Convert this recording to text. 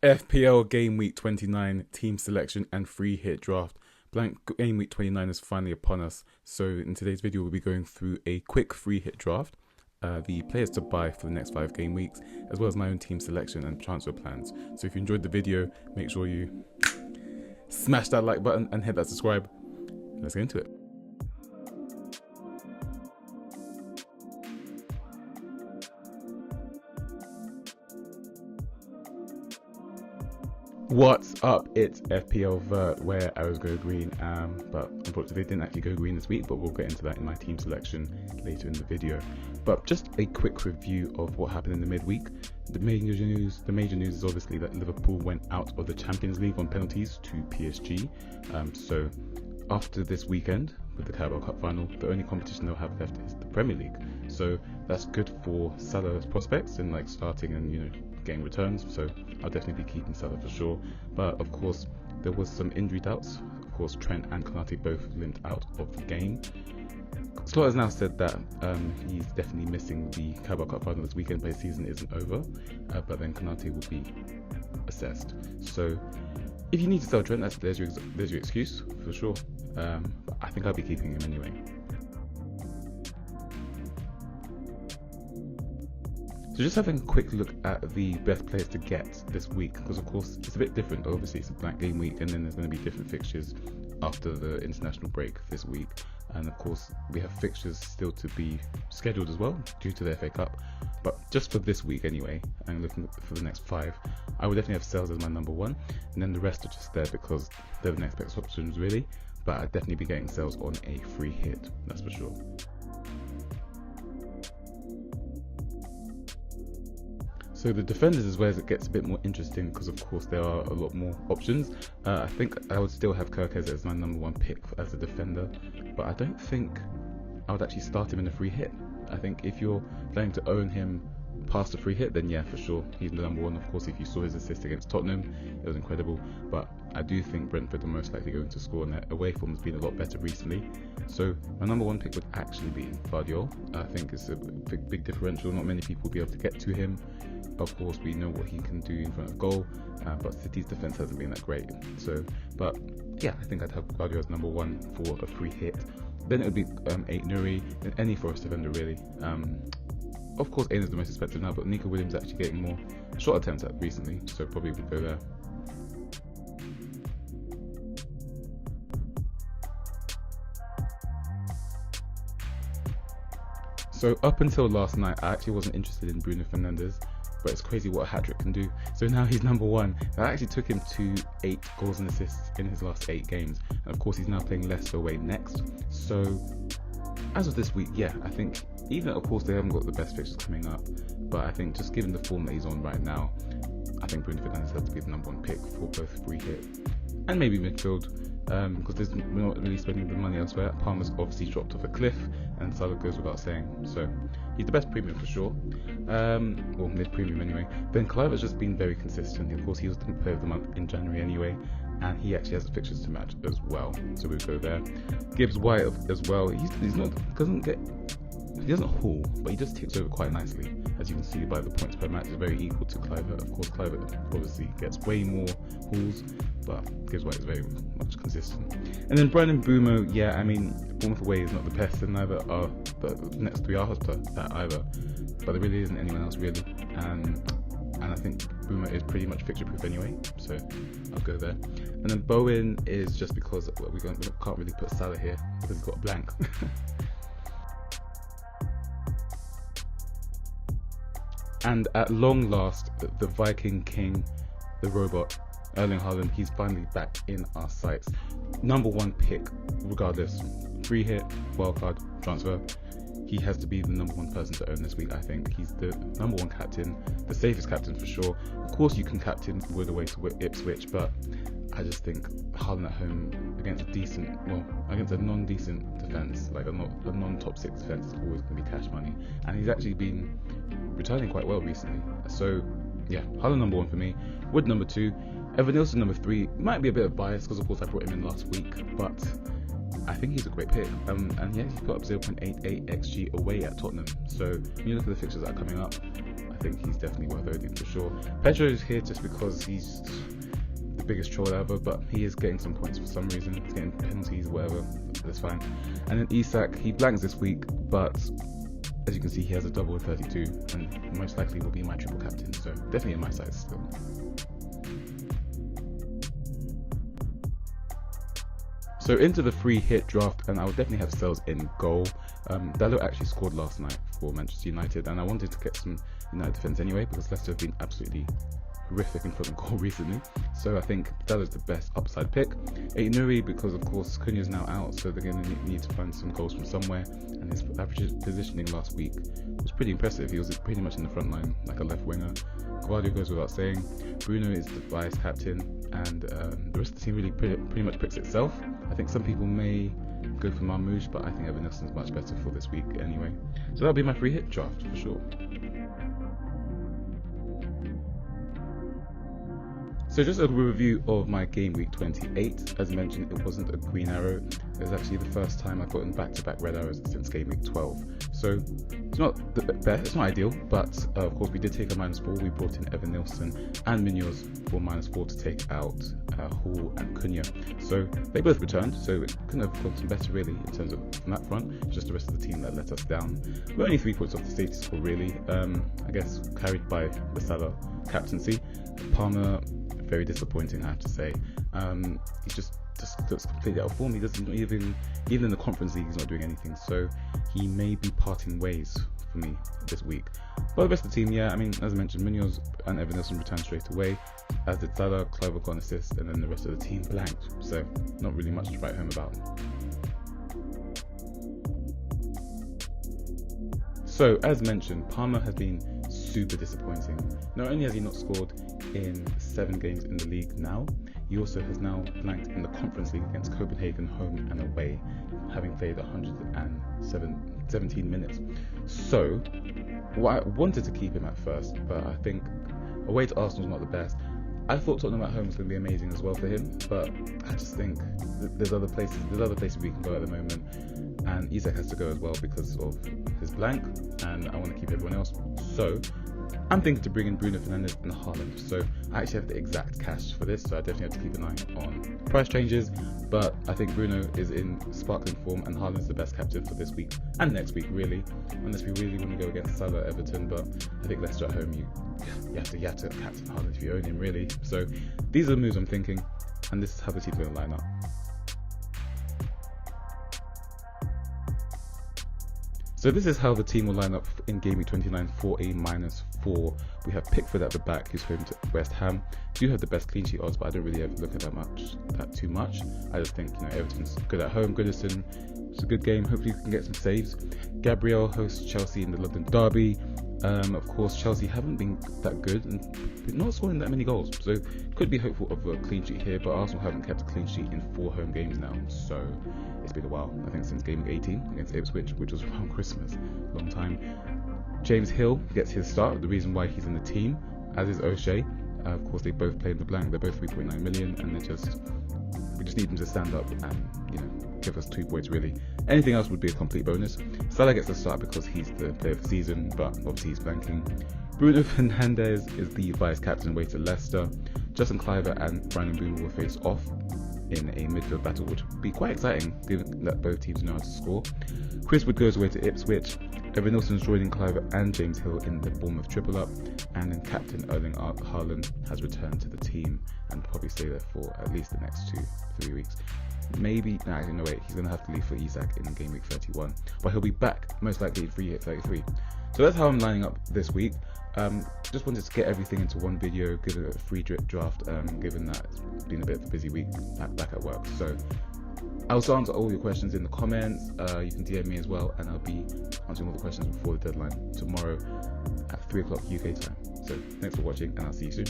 FPL Game Week 29 team selection and free hit draft. Blank Game Week 29 is finally upon us. So in today's video, we'll be going through a quick free hit draft, the players to buy for the next 5 game weeks, as well as my own team selection and transfer plans. So if you enjoyed the video, make sure you smash that like button and hit that subscribe. Let's get into it. What's up? It's FPL Vert, where arrows go green, but unfortunately they didn't actually go green this week, but we'll get into that in my team selection later in the video. But just a quick review of what happened in the midweek. The major news is obviously that Liverpool went out of the Champions League on penalties to PSG. So after this weekend with the Carabao Cup final, the only competition they'll have left is the Premier League. So that's good for Salah's prospects in like starting and getting returns, so I'll definitely be keeping Salah for sure. But of course there was some injury doubts. Of course Trent and Konate both limped out of the game. Slot has now said that he's definitely missing the Carabao Cup final this weekend, but his season isn't over, but then Konate will be assessed. So if you need to sell Trent, there's your excuse for sure, but I think I'll be keeping him anyway. So just having a quick look at the best players to get this week, because of course it's a bit different. Obviously it's a blank game week, and then there's going to be different fixtures after the international break this week, and of course we have fixtures still to be scheduled as well due to the FA Cup. But just for this week anyway, I'm looking for the next 5. I would definitely have Sales as my number 1, and then the rest are just there because they're the next best options really. But I'd definitely be getting Sales on a free hit, that's for sure. So the defenders is where it gets a bit more interesting, because of course there are a lot more options. I think I would still have Kirkez as my number 1 pick as a defender, but I don't think I would actually start him in a free hit. I think if you're planning to own him past a free hit, then yeah, for sure he's the number 1. Of course, if you saw his assist against Tottenham, it was incredible. But I do think Brentford are most likely going to score, and their away form has been a lot better recently. So my number 1 pick would actually be Guardiola. I think it's a big differential. Not many people will be able to get to him. Of course, we know what he can do in front of goal, but City's defense hasn't been that great. So, but yeah, I think I'd have Guardiola as number 1 for a free hit. Then it would be Nuri, and any Forest defender really. Of course, Aiden is the most expensive now, but Nico Williams is actually getting more shot attempts at recently, so probably would go there. So up until last night, I actually wasn't interested in Bruno Fernandes, but it's crazy what a hat-trick can do. So now he's number 1. That actually took him to 8 goals and assists in his last 8 games. And of course he's now playing Leicester away next. So as of this week, yeah, I think, even of course they haven't got the best fixtures coming up, but I think just given the form that he's on right now, I think Bruno Fernandes has to be the number 1 pick for both free hit and maybe midfield, because we're not really spending the money elsewhere. Palmer's obviously dropped off a cliff, and Salah goes without saying, so he's the best premium for sure, well, mid-premium anyway. Then Clive has just been very consistent. Of course he was the player of the month in January anyway, and he actually has the fixtures to match as well, so we'll go there. Gibbs White as well, he doesn't haul, but he just ticks over quite nicely. As you can see by the points per match, is very equal to Kluivert. Of course, Kluivert obviously gets way more hauls, but Gibbs White is very much consistent. And then Brandon Bumo, yeah, I mean, Bournemouth away is not the best, and neither are the next 3 hours per that either. But there really isn't anyone else really, and I think Bumo is pretty much fixture proof anyway, so I'll go there. And then Bowen is just because we can't really put Salah here because he's got a blank. And at long last, the Viking King, the robot, Erling Haaland, he's finally back in our sights. Number 1 pick, regardless. Free hit, wildcard, transfer. He has to be the number 1 person to own this week, I think. He's the number 1 captain, the safest captain for sure. Of course you can captain Wood away to Ipswich, but I just think Haaland at home against a non-decent defence, like a non-top 6 defence, is always going to be cash money. And he's actually been returning quite well recently. So yeah, Haaland number 1 for me. Wood number 2. Evan Nilsson number 3. Might be a bit of bias because of course I brought him in last week, but I think he's a great pick. And yeah, he's put up 0.88 XG away at Tottenham. So when you look at the fixtures that are coming up, I think he's definitely worth owning for sure. Pedro is here just because he's the biggest troll ever, but he is getting some points for some reason. He's getting penalties, whatever, that's fine. And then Isak, he blanks this week, but as you can see, he has a double with 32, and most likely will be my triple captain, so definitely in my side still. So into the free hit draft, and I would definitely have Sells in goal. Dalot actually scored last night for Manchester United, and I wanted to get some United defence anyway, because Leicester have been absolutely horrific in front of goal recently. So I think Dalot's the best upside pick. Aït-Nouri, because of course Cunha's now out, so they're going to need to find some goals from somewhere, and his average positioning last week was pretty impressive. He was pretty much in the front line like a left winger. Guardiola goes without saying. Bruno is the vice captain, and the rest of the team really pretty much picks itself. I think some people may go for Marmoush, but I think Evan Nelson's much better for this week anyway. So that'll be my free hit draft for sure. So just a review of my game week 28. As mentioned, it wasn't a green arrow. It was actually the first time I've gotten back-to-back red arrows since game week 12. So it's not the best, it's not ideal, but of course we did take a -4. We brought in Evan Nilsson and Munoz for -4 to take out Hall and Cunha. So they both returned, so it couldn't have gone better really in terms of from that front. It's just the rest of the team that let us down. We're only 3 points off the safety score really. I guess carried by the Salah captaincy. Palmer, very disappointing, I have to say. He just looks completely out of form. He doesn't even in the Conference League, he's not doing anything. So he may be parting ways for me this week. But the rest of the team, yeah, I mean, as I mentioned, Munoz and Evan Nilsson returned straight away, as did Salah. Clive got an assist, and then the rest of the team blanked. So not really much to write home about. So as mentioned, Palmer has been super disappointing. Not only has he not scored in 7 games in the league now, he also has now blanked in the Conference League against Copenhagen home and away, having played 117 minutes. So I wanted to keep him at first, but I think away to Arsenal is not the best. I thought Tottenham at home was going to be amazing as well for him, but I just think there's other places we can go at the moment, and Isak has to go as well because of his blank, and I want to keep everyone else. So I'm thinking to bring in Bruno Fernandes and Haaland. So I actually have the exact cash for this, so I definitely have to keep an eye on price changes. But I think Bruno is in sparkling form, and Haaland's the best captain for this week and next week, really. Unless we really want to go against Salah, Everton, but I think Leicester at home, you have to captain Haaland if you own him, really. So these are the moves I'm thinking, and this is how the team's going to line up. So this is how the team will line up in game week 29 for a -4. We have Pickford at the back, who's home to West Ham. Do have the best clean sheet odds, but I don't really ever look at that too much. I just think, Everton's good at home. Goodison, it's a good game. Hopefully we can get some saves. Gabriel hosts Chelsea in the London Derby. Of course, Chelsea haven't been that good and not scoring that many goals, so could be hopeful of a clean sheet here, but Arsenal haven't kept a clean sheet in 4 home games now, so it's been a while. I think since game week 18 against Ipswich, which was around Christmas, long time. James Hill gets his start, the reason why he's in the team, as is O'Shea. Of course, they both play in the blank. They're both 3.9 million, and we just need them to stand up and give us 2 points really. Anything else would be a complete bonus. Salah gets the start because he's the player of the season, but obviously he's blanking. Bruno Fernandes is the vice captain away to Leicester. Justin Cliver and Brandon Boone will face off in a midfield battle, which would be quite exciting given that both teams know how to score. Chris Wood goes away to Ipswich. Evan Nilsson's joining Cliver and James Hill in the Bournemouth triple up, and then captain Erling Haaland has returned to the team and probably stay there for at least the next 2-3 weeks. Maybe, no wait, he's going to have to leave for Isak in game week 31, but he'll be back most likely in free hit 33. So that's how I'm lining up this week. Just wanted to get everything into one video, give it a free draft, given that it's been a bit of a busy week back at work. So I'll answer all your questions in the comments. You can DM me as well, and I'll be answering all the questions before the deadline tomorrow at 3 o'clock UK time. So thanks for watching, and I'll see you soon.